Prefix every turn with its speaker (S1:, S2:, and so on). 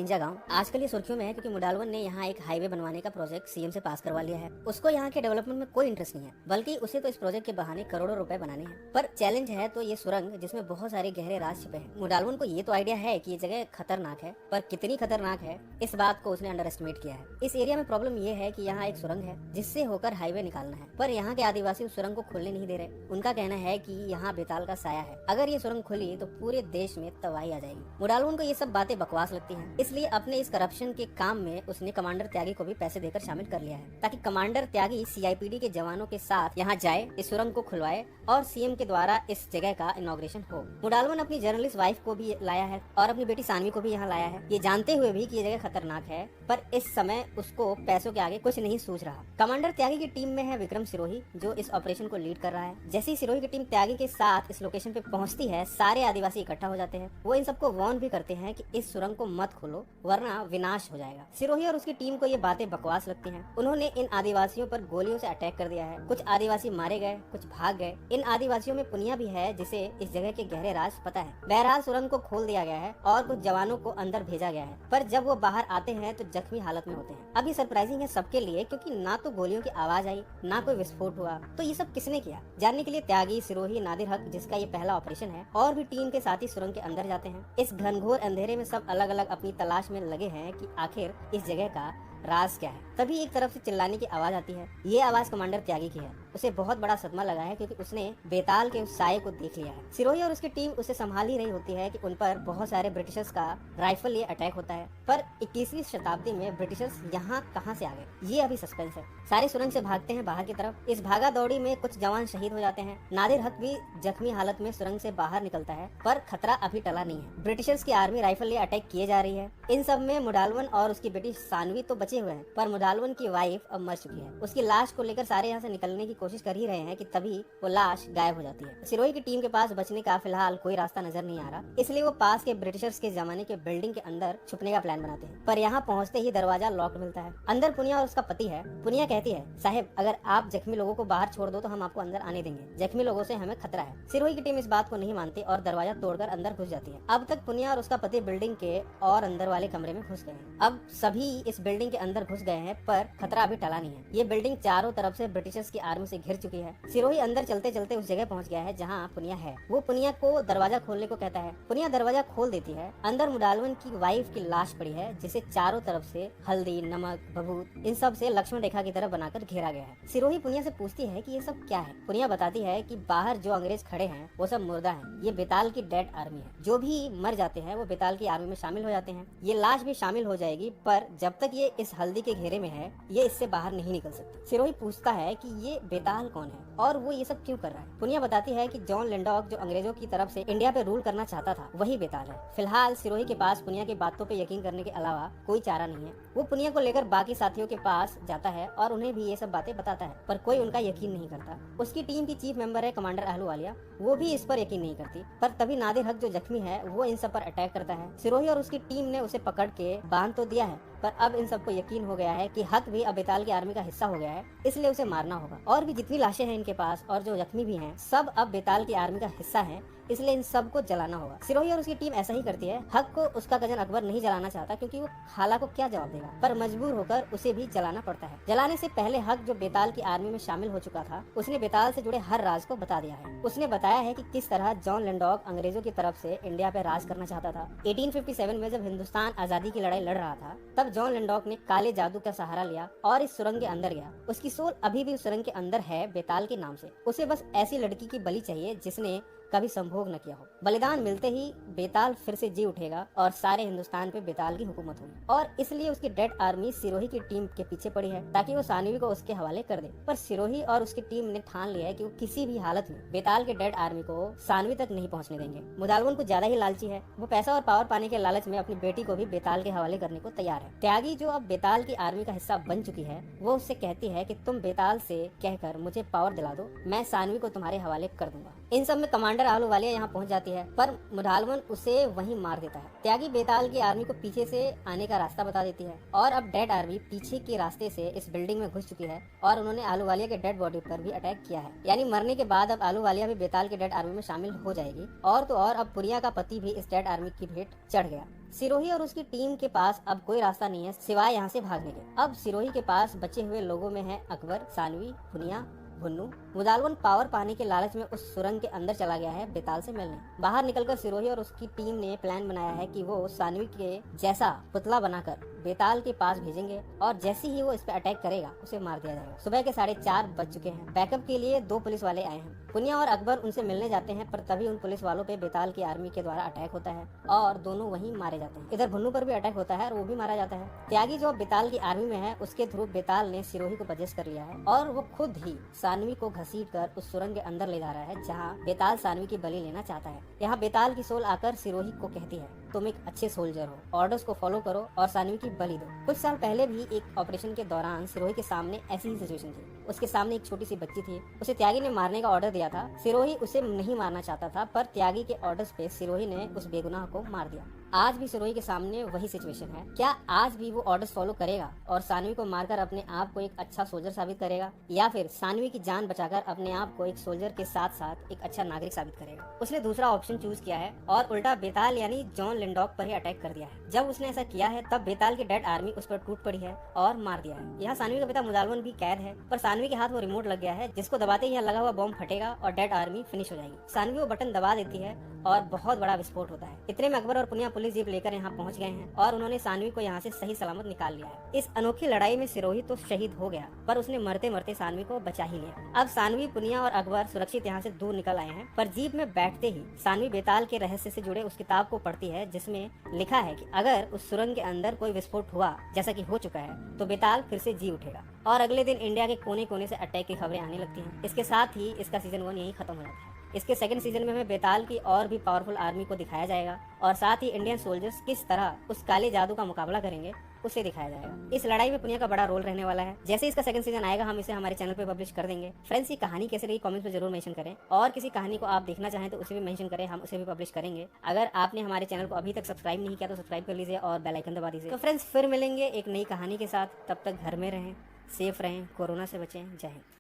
S1: Ninja गांव आजकल ये सुर्खियों में है क्योंकि मुडालवन ने यहाँ एक हाईवे बनवाने का प्रोजेक्ट सीएम से पास करवा लिया है। उसको यहाँ के डेवलपमेंट में कोई इंटरेस्ट नहीं है, बल्कि उसे तो इस प्रोजेक्ट के बहाने करोड़ों रुपए बनाने हैं। पर चैलेंज है तो ये सुरंग जिसमें बहुत सारे गहरे राज छिपे हैं। मुडालवन को ये तो आइडिया है कि ये जगह खतरनाक है, पर कितनी खतरनाक है इस बात को उसने अंडर एस्टिमेट किया है। इस एरिया में प्रॉब्लम ये है कि यहाँ एक सुरंग है जिससे होकर हाईवे निकालना है, पर यहाँ के आदिवासी उस सुरंग को खोलने नहीं दे रहे। उनका कहना है कि यहाँ बेताल का साया है, अगर ये सुरंग खुली तो पूरे देश में तबाही आ जाएगी। मुडालवन को ये सब बातें बकवास लगती हैं, इसलिए अपने इस करप्शन के काम में उसने कमांडर त्यागी को भी पैसे देकर शामिल कर लिया है, ताकि कमांडर त्यागी सीआईपीडी के जवानों के साथ यहाँ जाए, इस सुरंग को खुलवाए और सीएम के द्वारा इस जगह का इनॉग्रेशन हो। मुडालवन अपनी जर्नलिस्ट वाइफ को भी लाया है और अपनी बेटी सानवी को भी यहाँ लाया है, ये जानते हुए भी कि ये जगह खतरनाक है, पर इस समय उसको पैसों के आगे कुछ नहीं सूझ रहा। कमांडर त्यागी की टीम में है विक्रम सिरोही, जो इस ऑपरेशन को लीड कर रहा है। जैसे ही सिरोही की टीम त्यागी के साथ इस लोकेशन पे पहुंचती है, सारे आदिवासी इकट्ठा हो जाते हैं। वो इन सबको वार्न भी करते हैं कि इस सुरंग को मत खोलो वरना विनाश हो जाएगा। सिरोही और उसकी टीम को ये बातें बकवास लगती हैं। उन्होंने इन आदिवासियों पर गोलियों से अटैक कर दिया है। कुछ आदिवासी मारे गए, कुछ भाग गए। इन आदिवासियों में पुनिया भी है जिसे इस जगह के गहरे राज पता है। बहरहाल सुरंग को खोल दिया गया है और कुछ जवानों को अंदर भेजा गया है, पर जब वो बाहर आते हैं तो जख्मी हालत में होते हैं। अब ये सरप्राइजिंग है सबके लिए, क्योंकि ना तो गोलियों की आवाज आई, ना कोई विस्फोट हुआ। तो ये सब किसने किया? जानने के लिए त्यागी, सिरोही, नादिर हक, जिसका ये पहला ऑपरेशन है, और भी टीम के साथ ही सुरंग के अंदर जाते हैं। इस घनघोर अंधेरे में सब अलग अलग अपनी तलाश में लगे हैं कि आखिर इस जगह का राज क्या है। तभी एक तरफ से चिल्लाने की आवाज आती है। ये आवाज कमांडर त्यागी की है। उसे बहुत बड़ा सदमा लगा है क्योंकि उसने बेताल के उस साये को देख लिया है। सिरोही और उसकी टीम उसे संभाल ही रही होती है कि उन पर बहुत सारे ब्रिटिशर्स का राइफल लिए अटैक होता है। पर 21वीं शताब्दी में ब्रिटिशर्स यहाँ कहाँ से आ गए, ये अभी सस्पेंस है। सारे सुरंग से भागते हैं बाहर की तरफ। इस भागा दौड़ी में कुछ जवान शहीद हो जाते हैं। नादिर हक भी जख्मी हालत में सुरंग से बाहर निकलता है, पर खतरा अभी टला नहीं है। ब्रिटिशर्स की आर्मी राइफल लिए अटैक किए जा रही है। इन सब में मुडालवन और उसकी बेटी सानवी तो बचे हुए हैं, पर मुडालवन की वाइफ अब मर चुकी है। उसकी लाश को लेकर सारे यहाँ से निकलने की कोशिश कर ही रहे हैं कि तभी वो लाश गायब हो जाती है। सिरोही की टीम के पास बचने का फिलहाल कोई रास्ता नजर नहीं आ रहा, इसलिए वो पास के ब्रिटिशर्स के जमाने के बिल्डिंग के अंदर छुपने का प्लान बनाते हैं। पर यहाँ पहुँचते ही दरवाजा लॉक्ड मिलता है। अंदर पुनिया और उसका पति है। पुनिया कहती है, साहब अगर आप जख्मी लोगों को बाहर छोड़ दो तो हम आपको अंदर आने देंगे, जख्मी लोगों से हमें खतरा है। सिरोही की टीम इस बात को नहीं मानती और दरवाजा तोड़कर अंदर घुस जाती है। अब तक पुनिया और उसका पति बिल्डिंग के और अंदर वाले कमरे में घुस गए हैं। अब सभी इस बिल्डिंग के अंदर घुस गए हैं, पर खतरा अभी टला नहीं है। ये बिल्डिंग चारों तरफ से ब्रिटिशर्स की आर्मी से घिर चुकी है। सिरोही अंदर चलते चलते उस जगह पहुंच गया है जहां पुनिया है। वो पुनिया को दरवाजा खोलने को कहता है। पुनिया दरवाजा खोल देती है। अंदर मुडालवन की वाइफ की लाश पड़ी है, जिसे चारों तरफ से हल्दी, नमक, भभूत इन सब से लक्ष्मण रेखा की तरह बनाकर घेरा गया है। सिरोही पुनिया से पूछती है कि ये सब क्या है। पुनिया बताती है कि बाहर जो अंग्रेज खड़े हैं वो सब मुर्दा हैं। ये बेताल की डेड आर्मी है। जो भी मर जाते हैं वो बेताल की आर्मी में शामिल हो जाते हैं। ये लाश भी शामिल हो जाएगी, पर जब तक ये इस हल्दी के घेरे में है ये इससे बाहर नहीं निकल सकती। सिरोही पूछता है कि ये बेताल कौन है और वो ये सब क्यों कर रहा है। पुनिया बताती है कि जॉन लिंडॉक जो अंग्रेजों की तरफ से इंडिया पे रूल करना चाहता था वही बेताल है। फिलहाल सिरोही के पास पुनिया की बातों पे यकीन करने के अलावा कोई चारा नहीं है। वो पुनिया को लेकर बाकी साथियों के पास जाता है और उन्हें भी ये सब बातें बताता है, पर कोई उनका यकीन नहीं करता। उसकी टीम की चीफ मेंबर है कमांडर अहलूवालिया, वो भी इस पर यकीन नहीं करती। पर तभी नादिर हक जो जख्मी है वो इन सब पर अटैक करता है। सिरोही और उसकी टीम ने उसे पकड़ के बांध तो दिया है, पर अब इन सबको यकीन हो गया है कि हक भी अब बेताल की आर्मी का हिस्सा हो गया है, इसलिए उसे मारना होगा। और भी जितनी लाशें हैं इनके पास और जो जख्मी भी हैं, सब अब बेताल की आर्मी का हिस्सा हैं, इसलिए इन सब को जलाना होगा। सिरोही और उसकी टीम ऐसा ही करती है। हक को उसका कजन अकबर नहीं जलाना चाहता क्योंकि वो खाला को क्या जवाब देगा, पर मजबूर होकर उसे भी जलाना पड़ता है। जलाने से पहले हक जो बेताल की आर्मी में शामिल हो चुका था, उसने बेताल से जुड़े हर राज को बता दिया है। उसने बताया है कि किस तरह जॉन लिंडॉक अंग्रेजों की तरफ से इंडिया पे राज करना चाहता था। 1857 में जब हिंदुस्तान आजादी की लड़ाई लड़ रहा था, तब जॉन लिंडॉक ने काले जादू का सहारा लिया और इस सुरंग के अंदर गया। उसकी सोल अभी भी उस सुरंग के अंदर है, बेताल के नाम से। उसे बस ऐसी लड़की की बलि चाहिए जिसने कभी संभोग न किया हो। बलिदान मिलते ही बेताल फिर से जी उठेगा और सारे हिंदुस्तान पे बेताल की हुकूमत होगी। और इसलिए उसकी डेड आर्मी सिरोही की टीम के पीछे पड़ी है ताकि वो सानवी को उसके हवाले कर दे। पर सिरोही और उसकी टीम ने ठान लिया है कि वो किसी भी हालत में बेताल के डेड आर्मी को सानवी तक नहीं पहुंचने देंगे। मुडालवन को ज्यादा ही लालची है। वो पैसा और पावर पाने के लालच में अपनी बेटी को भी बेताल के हवाले करने को तैयार है। त्यागी जो अब बेताल की आर्मी का हिस्सा बन चुकी है, वो उससे कहती है कि तुम बेताल से कहकर मुझे पावर दिला दो, मैं सानवी को तुम्हारे हवाले कर दूंगा। इन सब में कमांडर अहलूवालिया यहाँ पहुँच जाती है, पर मुडालवन उसे वहीं मार देता है। त्यागी बेताल की आर्मी को पीछे से आने का रास्ता बता देती है और अब डेड आर्मी पीछे के रास्ते से इस बिल्डिंग में घुस चुकी है और उन्होंने आलूवालिया के डेड बॉडी पर भी अटैक किया है। यानी मरने के बाद अब आलूवालिया भी बेताल के डेड आर्मी में शामिल हो जाएगी। और तो और अब पुनिया का पति भी इस डेड आर्मी की भेंट चढ़ गया। सिरोही और उसकी टीम के पास अब कोई रास्ता नहीं है सिवाय यहाँ से भागने के। अब सिरोही के पास बचे हुए लोगों में है अकबर, सानवी, पुनिया, भुन्नू। मुदालवन पावर पाने के लालच में उस सुरंग के अंदर चला गया है बेताल से मिलने। बाहर निकलकर सिरोही और उसकी टीम ने प्लान बनाया है कि वो सानवी के जैसा पुतला बनाकर बेताल के पास भेजेंगे और जैसे ही वो इस पे अटैक करेगा उसे मार दिया जाएगा। सुबह के 4:30 बज चुके हैं। बैकअप के लिए 2 पुलिस वाले आए हैं। पुनिया और अकबर उनसे मिलने जाते हैं पर तभी उन पुलिस वालों पे बेताल की आर्मी के द्वारा अटैक होता है और दोनों वहीं मारे जाते हैं। इधर भुन्नू पर भी अटैक होता है और वो भी मारा जाता है। त्यागी जो बेताल की आर्मी में है उसके थ्रू बेताल ने सिरोही को पजेस कर लिया है और वो खुद ही सानवी को घसीट कर उस सुरंग के अंदर ले जा रहा है जहाँ बेताल सानवी की बलि लेना चाहता है। यहाँ बेताल की सोल आकर सिरोही को कहती है, तुम एक अच्छे सोल्जर हो, ऑर्डर्स को फॉलो करो और सानवी की बलि दो। कुछ साल पहले भी एक ऑपरेशन के दौरान सिरोही के सामने ऐसी ही सिचुएशन थी। उसके सामने एक छोटी सी बच्ची थी। उसे त्यागी ने मारने का ऑर्डर दिया था। सिरोही उसे नहीं मारना चाहता था पर त्यागी के ऑर्डर्स पे सिरोही ने उस बेगुनाह को मार दिया। आज भी सिरोही के सामने वही सिचुएशन है। क्या आज भी वो ऑर्डर्स फॉलो करेगा और सानवी को मारकर अपने आप को एक अच्छा सोल्जर साबित करेगा या फिर सानवी की जान बचाकर अपने आप को एक सोल्जर के साथ साथ एक अच्छा नागरिक साबित करेगा? उसने दूसरा ऑप्शन चूज किया है और उल्टा बेताल यानी जॉन लिंडॉक पर ही अटैक कर दिया है। जब उसने ऐसा किया है तब बेताल की डेड आर्मी उस पर टूट पड़ी है और मार दिया है। यहाँ सानवी का पिता मुदालवन भी कैद है पर सानवी के हाथ वो रिमोट लग गया है जिसको दबाते ही यहाँ लगा हुआ बॉम्ब फटेगा और डेड आर्मी फिनिश हो जाएगी। सानवी वो बटन दबा देती है और बहुत बड़ा विस्फोट होता है। इतने में अकबर और पुनिया पुलिस जीप लेकर यहाँ पहुँच गए हैं और उन्होंने सानवी को यहाँ से सही सलामत निकाल लिया है। इस अनोखी लड़ाई में सिरोही तो शहीद हो गया पर उसने मरते मरते सानवी को बचा ही लिया। अब सानवी, पुनिया और अकबर सुरक्षित यहाँ से दूर निकल आए हैं पर जीप में बैठते ही सानवी बेताल के रहस्य से जुड़े उस किताब को पढ़ती है जिसमें लिखा है कि अगर उस सुरंग के अंदर कोई विस्फोट हुआ जैसा कि हो चुका है तो बेताल फिर से जी उठेगा और अगले दिन इंडिया के कोने कोने से अटैक की खबरें आने लगती हैं। इसके साथ ही इसका सीजन 1 यही खत्म हो जाता है। इसके सेकंड सीजन में हमें बेताल की और भी पावरफुल आर्मी को दिखाया जाएगा और साथ ही इंडियन सोल्जर्स किस तरह उस काले जादू का मुकाबला करेंगे उसे दिखाया जाएगा। इस लड़ाई में पुनिया का बड़ा रोल रहने वाला है। जैसे इसका सेकंड सीजन आएगा हम इसे हमारे चैनल पे पब्लिश कर देंगे। फ्रेंड्स, ये कहानी कैसे रही कमेंट्स में जरूर मेंशन करें और किसी कहानी को आप देखना चाहें तो उसे भी मेंशन करें, हम उसे भी पब्लिश करेंगे। अगर आपने हमारे चैनल को अभी तक सब्सक्राइब नहीं किया तो सब्सक्राइब कर लीजिए और बेल आइकन दबा दीजिए। तो फ्रेंड्स, फिर मिलेंगे एक नई कहानी के साथ। तब तक घर में रहें, सेफ रहें, कोरोना से बचें। जय हिंद।